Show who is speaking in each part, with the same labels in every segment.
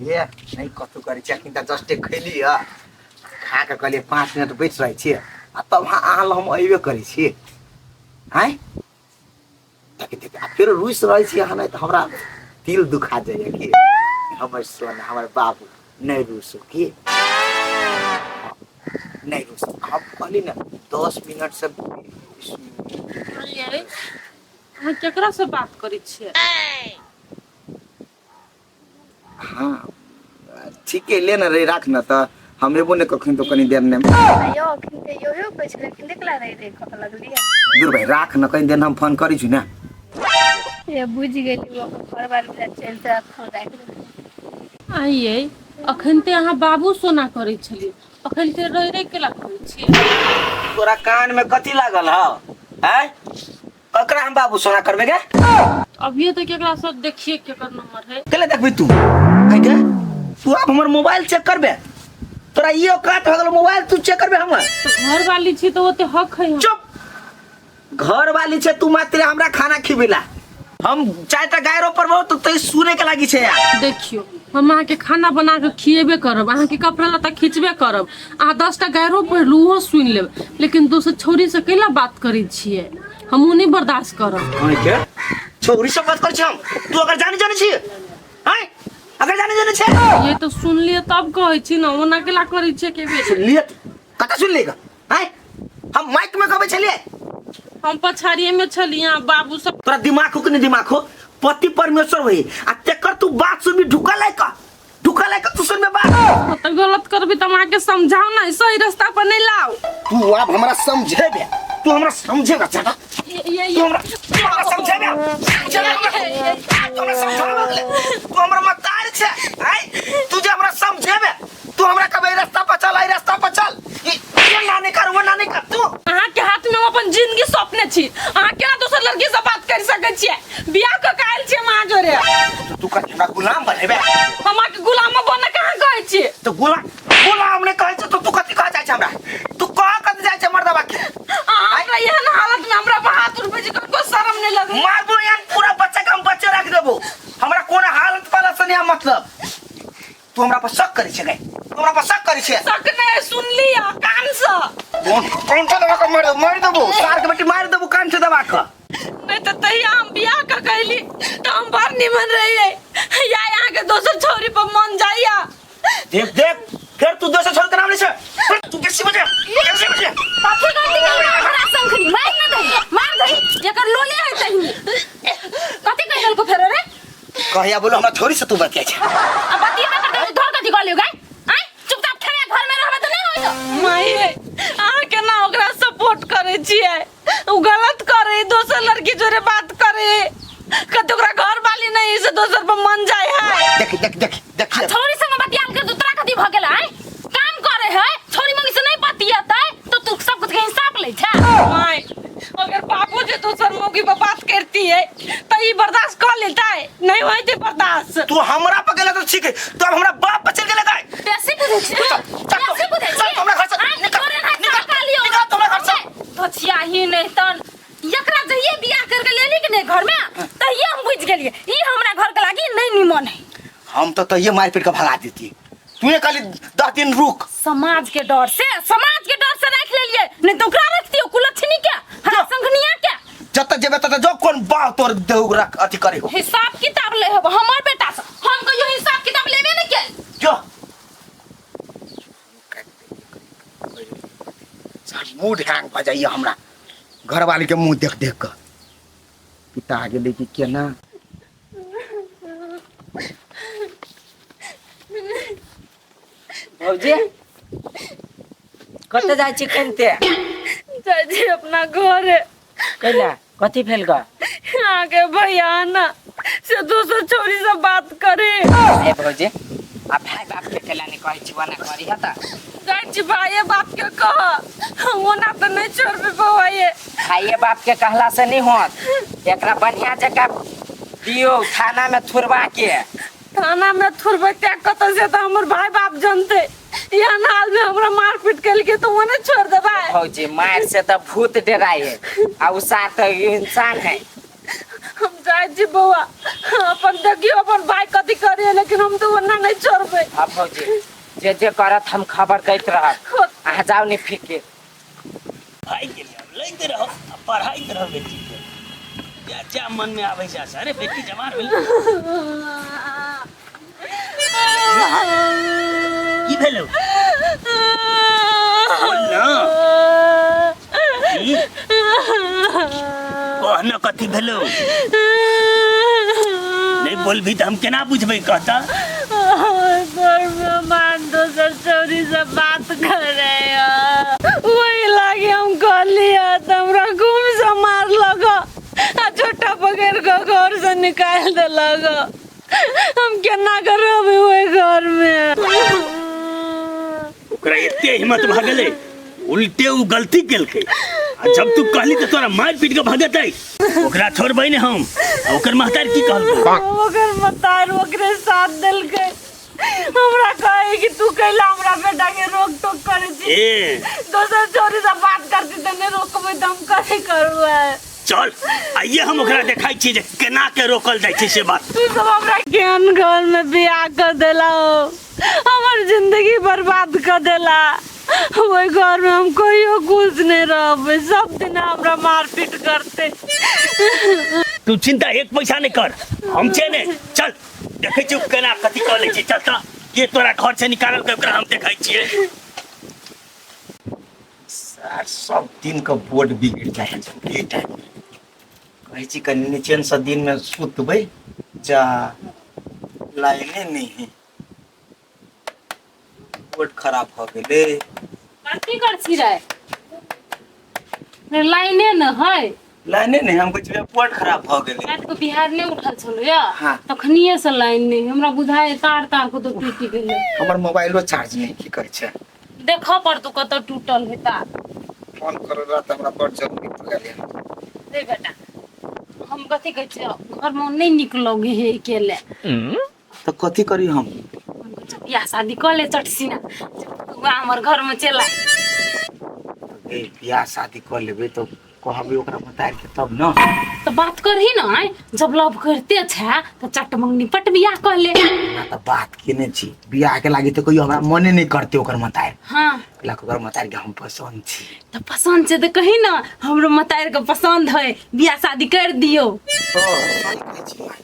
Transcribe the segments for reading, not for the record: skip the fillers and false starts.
Speaker 1: ये नहीं कतु करी छ किनता जस्टे खैली ह खा के कहले 5 मिनट बैठ रही छी आ तब आल हम अइबे करी छी हैं तक फिर रुइस रही छी हनै त हमरा दिल दुखा जाय कि हमर सोना हमर बाबू नहीं रुसो की नहीं रुसो हम कहली ना 10 मिनट से
Speaker 2: ये हम केकरा से बात करी छियै
Speaker 1: हाँ ठीक है ले ना रे राख ना त हम एबो ने कखन तो कनी देर ने
Speaker 3: यो खिनते यो पैसा निकला रे रे कत लगली
Speaker 1: दूर भाई राख ना कनी देर हम फोन करी छु ना
Speaker 3: ये बुझ गेली वो घर वाले चलते अखन राख
Speaker 2: आइए अखन ते अहाँ बाबू सोना करै छलियै अखन ते रह रह केला करै छियै
Speaker 1: तोरा कान में कथी लागल ह हैं ककरा हम बाबू सोना करबे गे
Speaker 2: अभी तो केकरा सब देखिए केकर नंबर है
Speaker 1: केले देखबी तू है के तू अब हमर मोबाइल चेक करबे तोरा इयो काट हो गेल मोबाइल तू चेक करबे हमर
Speaker 2: तो घर वाली छी तो ओते हक है
Speaker 1: चुप घर वाली छे तू मात्र हमरा खाना खिबेला हम चारटा गाय रोपर तो तई सुने के लागी छे यार
Speaker 2: देखियो हम अहाँ के खाना बना के खिएबे करब अहाँ के कपड़ा लत्ता खींचबे करब अहाँ 10टा गाय रोप लूहो सुन लेब लेकिन दोसर छोरी से केला बात करै छियै हम उ नहीं बर्दाश्त करब
Speaker 1: है के छोरी से बात कर छी हम तू अगर जाने छी हैं अगर जाने छे
Speaker 2: ये तो सुन लिए तब कहै छी ना ओना केला करै छियै के बेच
Speaker 1: सुन लिए कता सुन लेगा हैं हम माइक में कहबे छलिए
Speaker 2: हम पछाड़िए में छलिए बाबू सब
Speaker 1: तोरा दिमाग हो कि नहीं दिमाग हो पति परमेश्वर होई आ तेकर तू बात सुन भी ढुका लायक तू सुन में बात
Speaker 2: तो गलत करबी त मां के समझाओ ना सही रास्ता पर नहीं लाओ
Speaker 1: तू अब हमरा समझेबे तू हमरा समझेगा चाचा
Speaker 2: ये
Speaker 1: तू हमरा समझेबे तू हमरा मतार छे आई तू जे हमरा समझेबे तू हमरा कबे रास्ता पर चल आई रास्ता पर चल ये ना नहीं कर वो ना नहीं कर तू
Speaker 2: अहाँ के हाथ में अपन जिंदगी सपने छी अहाँ केना दोसर लड़की से बात कर सकै छियै बियाह क कायल छियै मां जोरे
Speaker 1: तू का हमरा गुलाम बनेबे
Speaker 2: हमरा के गुलाम बने कहां कहै छी
Speaker 1: तो गुलाम ने कहै छ तो तू कथि कह जाय छ हमरा तू कह कथि जाय छ मर्दबा के
Speaker 2: हमरा एहन हालत में हमरा पर हाथ उठबै छी को शर्म नहीं लगे
Speaker 1: मारबो यान पूरा बच्चा के हम बच्चे रख देबो हमरा कोन हालत पाला से नहीं मतलब तू हमरा पर शक करै छै तू हमरा पर शक करै छै
Speaker 2: शक नहीं सुन लिया कान से
Speaker 1: कौन सा दवा का मार देबो सार के बेटी मार देबो कान से दवा का
Speaker 2: नहीं तो तहिया हम बियाह का कहली तो हम बार निमन रहिए या यहाँ के दोसर छोरी पर मन जाइया
Speaker 1: देख फिर तू दोसर छोरी के नाम ले छ तू कैसे बजे
Speaker 3: पाछे गलती कर हमरा संखनी मार ना दे मार दे एकर लोले है तही कथि कहल को फेर रे
Speaker 1: कहिया बोलो हमरा छोरी से तू बतिया छ
Speaker 3: अब बतिया में कर दे घर कथि कहलियो गाय आई चुपचाप खेले घर में रहबे त नहीं होई तो
Speaker 2: माई अहाँ केना ओकरा सपोर्ट करे छियै उ गलत करे दोसर लड़की जोरे बात करे कत ओकरा घर वाली नहीं से दोसर पर मन जाय है
Speaker 1: देख
Speaker 3: छोरी संग बतियाल के दूसरा कथि भ गेल है काम करे है छोरी मंगी से नहीं बतियातै तो तू सब कुछ के हिसाब ले छ
Speaker 2: माई अगर बाबू जे दोसर मौगी पर बात करती है तो ई बर्दाश्त कर लेता है नहीं होई ते बर्दाश्त
Speaker 1: तू हमरा पर गेला तो ठीक है तो अब हमरा बाप पर चल गेला गाय
Speaker 3: कैसे बुझे छी कैसे बुझे छी
Speaker 1: हमरा घर से निकल
Speaker 3: तोरे घर से तो छिया ही नहीं तन एकरा जइए बियाह करके लेली कि नहीं घर में तइए हम बुझ गेलिए ई हमरा घर के लागी नहीं निमन है
Speaker 1: हम तो ये मार पीट के भगा देती तूने खाली 10 दिन रुक
Speaker 3: समाज के डर से रख लेलिए नहीं तो ओकरा रखती हो कुलछनी के हरा संघनिया के
Speaker 1: जत जेबे तत जो कोन बा तोर देहु रख अथि करे हो
Speaker 3: हिसाब किताब ले हो हमर बेटा से हम को यो हिसाब किताब लेबे नहीं के
Speaker 1: जो सर मूड हैंग भ जाइए हमरा घर वाली के मुंह देख देख के पिता आगे लेके केना
Speaker 4: भौजी कत जाय छी कनते
Speaker 2: चाची अपना घर है
Speaker 4: कैला कथि भेल ग
Speaker 2: आगे भैया ना से दोसर छोरी से बात करे
Speaker 4: ए भौजी आ भाई बाप के केला नहीं कहै छी वना करी हता
Speaker 2: गाय भाई बाप के कह ओना तो नहीं छोड़बे बवाए
Speaker 4: भाई बाप के कहला से नहीं होत एकरा बढ़िया जगह दियो थाना में थुरवा के
Speaker 2: थाना में थुरबे त्या कत से तो हमर भाई बाप जानते या नाल में हमरा मार पीट के तो ओने छोड़ देबा
Speaker 4: भौजी मार से तो भूत डराए आ उसा तो इंसान है
Speaker 2: हम जाए जी बउआ अपन देखियो अपन भाई कथी करे लेकिन हम तो वरना नहीं छोड़बे।
Speaker 4: अब भौजी जे करत हम खबर कहत रहब आ जाओ नहीं फिके
Speaker 5: भाई के लिए अब लैते रहो अब पढ़ाई करो बेटी के क्या क्या मन में आवे जा अरे बेटी जवान भेल की भेलो बोल ना कहना कथी भेलो नहीं बोलबी तो हम केना बुझबै कहता
Speaker 2: घर में मान दोसर चोरी से बात करे वही लागे हम कर लिया तो हमरा घूम से मार लगो आ छोटा पकड़ के घर से निकाल दे लगो हम केना करबे ओई घर में।
Speaker 5: ओकरा एते हिम्मत भ गेलै उल्टे उ गलती केलकै आ जब तू कहली तो तोरा मार पीट के भगतै ओकरा छोड़बै ने हम ओकर महतार की कहलकै
Speaker 2: ओकर मतार ओकरे साथ देलकै हमरा कहे कि तू कैला हमरा बेटा के रोक टोक करे छी
Speaker 5: ए
Speaker 2: दोसर चोरी से बात करती त नहीं रोकबै त हम कथी करबै।
Speaker 5: चल आइए हम ओकरा देखाई छी जे केना के रोकल जाइ छै से बात।
Speaker 2: तू सब हमरा केहन घर में बियाह कर देला हो हमर जिंदगी बर्बाद कर देला ओई घर में हम कहियो खुश नहीं रहबै सब दिन हमरा मारपीट करते।
Speaker 5: तू चिंता एक पैसा नहीं कर हम छे ने चल देखे छी केना कथी कर लै छी चल त के तोरा घर से निकालल के ओकरा हम देखाई छियै।
Speaker 1: सार सब दिन का बोर्ड बिगड़ जाए ये टाइम कहे छी कनी नीचेन से दिन में सुतबै जा लाइने नहीं है बोर्ड खराब हो गेले
Speaker 2: कथी कर छी रे लाइने न है
Speaker 1: लाइने नहीं हम कुछ बोर्ड खराब हो गेले
Speaker 2: रात को बिहार नहीं उठल छलो या
Speaker 1: हाँ।
Speaker 2: तखनिए से लाइन नहीं हमरा बुझाए तार तार को तो टूटी गेले
Speaker 1: हमर मोबाइलो चार्ज नहीं की करे छै
Speaker 2: देखा पर तू कत टूटल है तार
Speaker 1: फोन कर रहा था हमरा बड़ जरूरी पड़ गेले
Speaker 2: रे बेटा हम कथी कहै छै घर में नहीं निकलोगे है अकेले
Speaker 1: तो कथी करी हम
Speaker 2: बियाह शादी कर ले चटसीना तू हमर घर में चला
Speaker 1: ए बियाह शादी कर लेबे तो कहबे ओकरा बताए के तब न
Speaker 2: तो बात करही ना जब लव करते छै तो चट मंगनी पट बियाह कर ले
Speaker 1: ना तो बात केने छी बियाह के लागी तो कोई हमरा मने नहीं करते ओकर बताए
Speaker 2: हां
Speaker 1: लाख ओकर बताए के हम पसंद छी
Speaker 2: तो पसंद छै तो कही ना हमरो मतार के पसंद है बियाह शादी कर दियो।
Speaker 1: सही कहै छी माई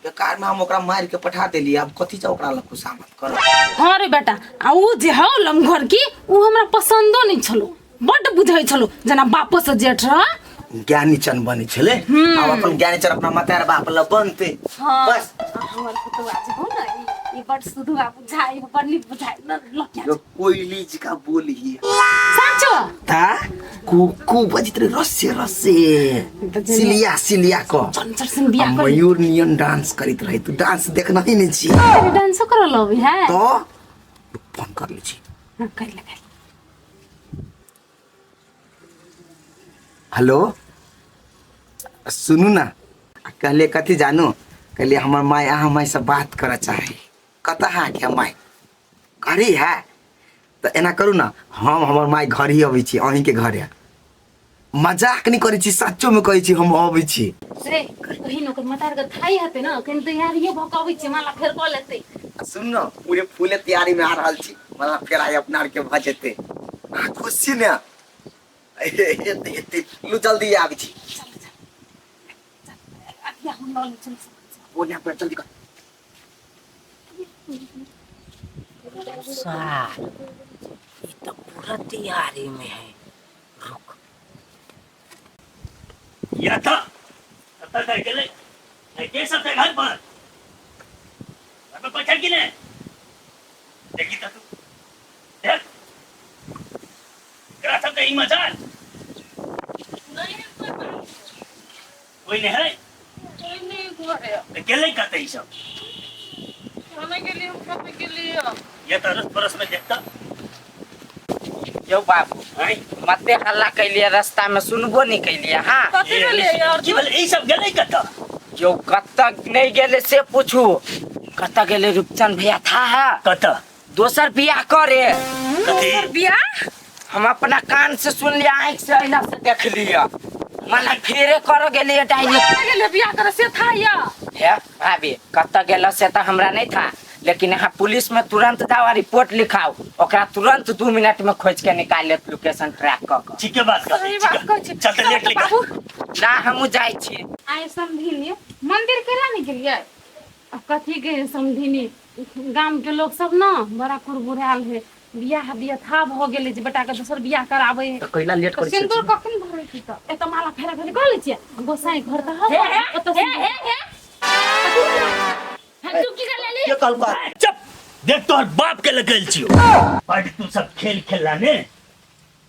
Speaker 1: बेकार में हम ओकरा मार के पठा देली अब कथी जा ओकरा लग खुशामत कर
Speaker 2: हाँ रे बेटा आ ऊ जे हौ लमघर की ऊ हमरा पसंदो नहीं छलो बड बुझाई छलो जना बापो से जेठ रह
Speaker 1: ज्ञानी चन बनी छले अब अपन ज्ञानी चन अपना मतार बाप ल बनते
Speaker 2: हाँ।
Speaker 1: बस
Speaker 2: हमर फोटो आज हो ना ये बड सुधुआ बुझाई बडली बुझाई न लक्या
Speaker 1: जो कोयली जी का बोली है
Speaker 2: साचो
Speaker 1: ता कुकु बजित्र रस्य रस्य सिलिया सिलिया को
Speaker 2: चंचल सिंह बियाह कर
Speaker 1: मयूर नियन डांस करित रही तू डांस देखना ही नहीं छी
Speaker 2: डांस कर लो है
Speaker 1: तो फोन कर ली छी
Speaker 2: कर ले
Speaker 1: हेलो सुनू ना कहले कथी जानू कहले हमर माय अहाँ माय से बात करे चाहे कत है क्या माय घरी है तो एना करू ना हम हमर माय घर ही अबै छी अहीं के घर है मजाक नहीं करे छी सच्चो में कहै छी हम अबै छी
Speaker 2: रे कहीं नकर मतार के थाई हते ना कहीं तैयारी ये भकाबै छी माला फेर क लेते
Speaker 1: सुन ना पूरे फूले तैयारी में आ रहल छी मला फेर आइ अपना के भ जेते खुशी ने लू जल्दी आबै छी
Speaker 2: अभी हम लॉल चल
Speaker 1: बोलिया पर जल्दी कर
Speaker 4: सार ये तो पूरा तैयारी में है रुक
Speaker 5: या था तब तक गेले नहीं के सब घर पर अब पछड़ के ने देखी त तू देख करा सब कहीं मजाल कोई नहीं है अकेले ही करते ही सब ये तरस परस में देखता
Speaker 4: यो बाबू
Speaker 5: हैं
Speaker 4: मते हल्ला कैलिए रास्ता में सुनबो नहीं कैलिए हाँ
Speaker 5: की बोले यही सब गेले करता
Speaker 4: यो कतक नहीं गेले से पूछू कतक गेले रूपचंद भैया था है
Speaker 5: करता
Speaker 4: दोसर बियाह करे
Speaker 5: कथी
Speaker 2: बियाह
Speaker 4: हम अपना कान से सुन लिया आँख से ऐना से देख लिया मला फेरे करो गेलिए डायरेक्ट
Speaker 3: गेले बियाह करे से था या
Speaker 4: है भाभी कत गेल से तो हमरा नहीं था, लेकिन यहाँ पुलिस में तुरंत जाओ और रिपोर्ट लिखाओ, ओकरा तुरंत 2 मिनट में खोज के निकाल लेत लोकेशन ट्रैक क
Speaker 5: ठीक है बात कर
Speaker 3: सही बात कहै छी।
Speaker 5: चल लेट लिखा
Speaker 3: बाबू
Speaker 4: ना हम जाई छी।
Speaker 2: आइ समधिनी मंदिर केला नहीं गेलिए? अब कथी के समधिनी गांव के लोग सब ना बड़ा कुरबुराल है, बियाह बियाह था भ गेले जे बेटा के दोसर बियाह करावे है।
Speaker 1: तो कैला लेट
Speaker 2: तो
Speaker 1: करै
Speaker 2: सिंदूर
Speaker 1: छी
Speaker 2: कखन भरै छी त एत माला फेरा फेरी कर लै छियै, गोसाई घर त
Speaker 3: हे
Speaker 2: है
Speaker 3: हे
Speaker 2: ओत
Speaker 3: हे हे हम चुप की कर लेली
Speaker 1: के कहल का
Speaker 5: चुप देख तोहर बाप के लगल छियो बड़ तू सब खेल खेला ने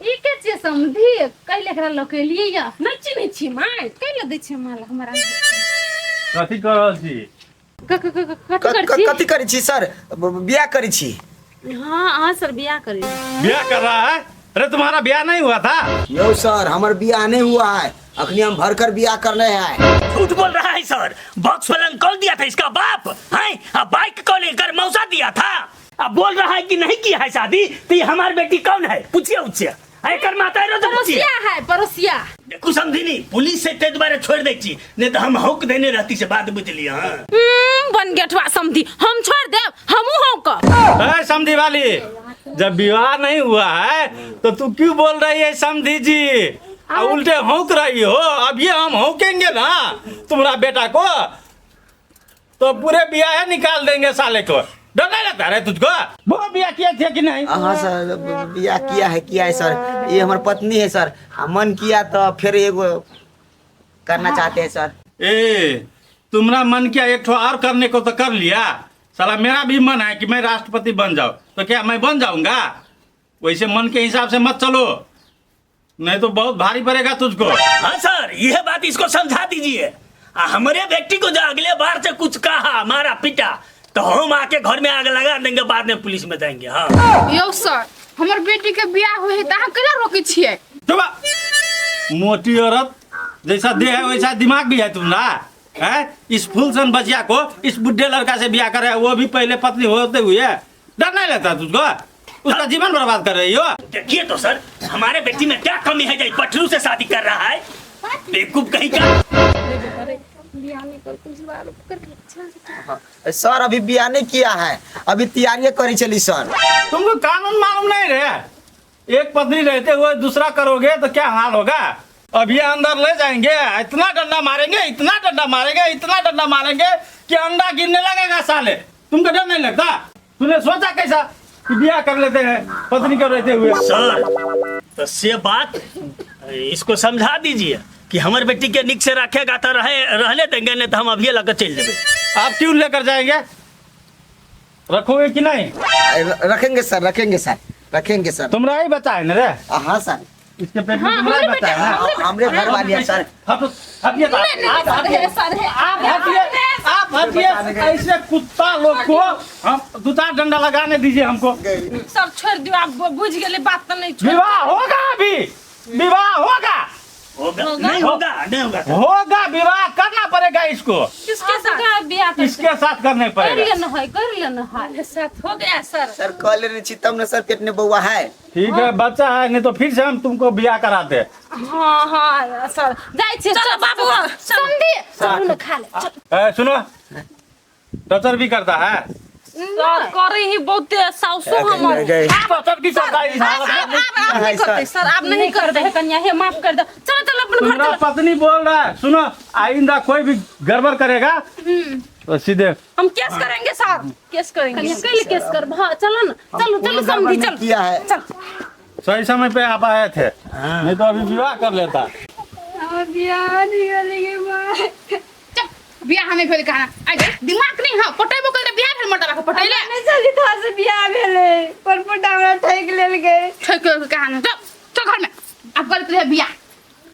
Speaker 2: ई के छियै समधी कैले एकरा लकेलिए या नहीं चिन्है छी माय कैले दै छी माला हमरा
Speaker 6: कथी कर रहल छी?
Speaker 2: कथी कर छी?
Speaker 1: कथी करै छी सर? बियाह करै छी।
Speaker 2: हां हां सर बियाह करी।
Speaker 6: ब्याह कर रहा है? अरे तुम्हारा ब्याह नहीं हुआ था?
Speaker 1: यो सर हमार बियाह नहीं हुआ है, अखनी हम भरकर बियाह करने हैं।
Speaker 5: झूठ बोल रहा है सर। बॉक्स पलंग कौन दिया था इसका बाप है? अब बाइक कौन लेकर मौसा दिया था? अब बोल रहा है कि नहीं किया है शादी, तो ये हमारी बेटी कौन है? पूछिए उससे। कर माता है
Speaker 3: परोसिया है परोसिया
Speaker 5: देखो समझी पुलिस से तेज बारे छोड़ दे छी, नहीं तो हम हौक देने रहती से बात बुझ लिया।
Speaker 3: बन गेठवा समधी हम छोड़ दे हमू हौक
Speaker 6: अरे समधी वाली, जब विवाह नहीं हुआ है तो तू क्यों बोल रही है समधी जी? उल्टे हौक रही हो। अब ये हम हौकेंगे ना तुम्हारा बेटा को तो पूरे ब्याह निकाल देंगे साले को। डर नहीं लगता है तुझको? वो ब्याह किया थे कि नहीं?
Speaker 1: हाँ सर बियाह किया है सर, ये हमारी पत्नी है सर। मन किया तो फिर एगो करना चाहते हैं सर।
Speaker 6: ए तुम्हारा मन किया एक ठो और करने को तो कर लिया। साला मेरा भी मन है कि मैं राष्ट्रपति बन जाऊं, तो क्या मैं बन जाऊंगा? वैसे मन के हिसाब से मत चलो, नहीं तो बहुत भारी पड़ेगा तुझको।
Speaker 5: हाँ सर यह बात इसको समझा दीजिए। हमारे व्यक्ति को जो अगले बार से कुछ कहा मारा पिटा तो हम आके घर में आग लगा देंगे, बाद में पुलिस में जाएंगे। हाँ
Speaker 3: यो सर हमर बेटी के बियाह होई है त अहाँ केना रोकै छियै?
Speaker 6: चुप! मोटी औरत जैसा देह है वैसा दिमाग भी है तुम्हारा है? इस फूलसन बचिया को इस बुढ़े लड़का से ब्याह करे, वो भी पहले पत्नी होते हुए। डर नहीं लगता तुझको? उसका जीवन बर्बाद कर रही हो।
Speaker 5: देखिए तो सर हमारे बेटी में क्या कमी है जो पटरू से शादी कर रहा है? बेवकूफ कहीं का।
Speaker 1: सर अभी बियाह नहीं किया है, अभी तैयारियां करी चली सर।
Speaker 6: तुमको कानून मालूम नहीं रहे? एक पत्नी रहते हुए दूसरा करोगे तो क्या हाल होगा? अभी अंदर ले जाएंगे, इतना डंडा मारेंगे, इतना डंडा मारेंगे, इतना डंडा मारेंगे कि अंडा गिरने लगेगा साले। तुमको डर नहीं लगता? तूने सोचा कैसा कि ब्याह कर लेते हैं पत्नी को रहते हुए?
Speaker 5: सर तो से बात इसको समझा दीजिए कि हमारे बेटी के निक से रखेगा तो रहने देंगे, नहीं तो हम अभी लगा चल देंगे।
Speaker 6: आप क्यों लेकर जाएंगे? रखोगे कि नहीं?
Speaker 1: रखेंगे सर, रखेंगे सर, रखेंगे सर।
Speaker 6: तुम्हारा ही बता है ना रे?
Speaker 1: हाँ सर
Speaker 6: इसके पेट में तुम्हारा ही बता है ना?
Speaker 1: हमरे घर वाली है सर।
Speaker 6: हटिए आप हटिए, ऐसे कुत्ता लोग को हम 2-4 डंडा लगाने दीजिए हमको।
Speaker 3: सब छोड़ दियो, आप बुझ गेले बात तो नहीं छोड़।
Speaker 6: विवाह होगा, अभी विवाह होगा,
Speaker 5: नहीं होगा, नहीं होगा।
Speaker 6: होगा विवाह करना पड़ेगा इसको।
Speaker 3: किसके साथ बियाह कर
Speaker 6: इसके साथ करने
Speaker 2: कर
Speaker 6: पड़ेगा।
Speaker 2: लेना है
Speaker 3: साथ हो गया सर।
Speaker 1: सर कह लेने छी तब न सर पेट में बउआ है।
Speaker 6: ठीक है बच्चा है, नहीं तो फिर से हम तुमको ब्याह कराते।
Speaker 2: हाँ हाँ सर जाई छी।
Speaker 3: चलो बाबू समझी
Speaker 2: चलो ना खा ले।
Speaker 6: सुनो टचर भी करता है।
Speaker 2: सर करे ही बहुत साउसो हमर।
Speaker 6: टचर की करता है इस हालत में?
Speaker 2: आप नहीं करते सर, आप नहीं करते हैं कन्या, हे माफ कर दो। चलो चलो अपन घर
Speaker 6: तुम्हारा
Speaker 2: चलो।
Speaker 6: पत्नी बोल रहा है, सुनो आइंदा कोई भी गड़बड़ करेगा तो सीधे
Speaker 2: हम केस करेंगे सर, केस करेंगे। कन्या कैले केस कर भा चलो ना, चलो चलो समझी चल
Speaker 1: किया है।
Speaker 2: चल।
Speaker 6: सही समय पे आप आए थे, नहीं तो अभी विवाह कर लेता।
Speaker 3: बियाह हमें भेल कहा आगे दिमाग नहीं हां पटेबो कर बियाह भेल मर्दा के पटेले
Speaker 2: नहीं चली था से बियाह भेले पर पटावला ठेक लेल गए।
Speaker 3: ठेक कहा ना चल घर में अब कर बियाह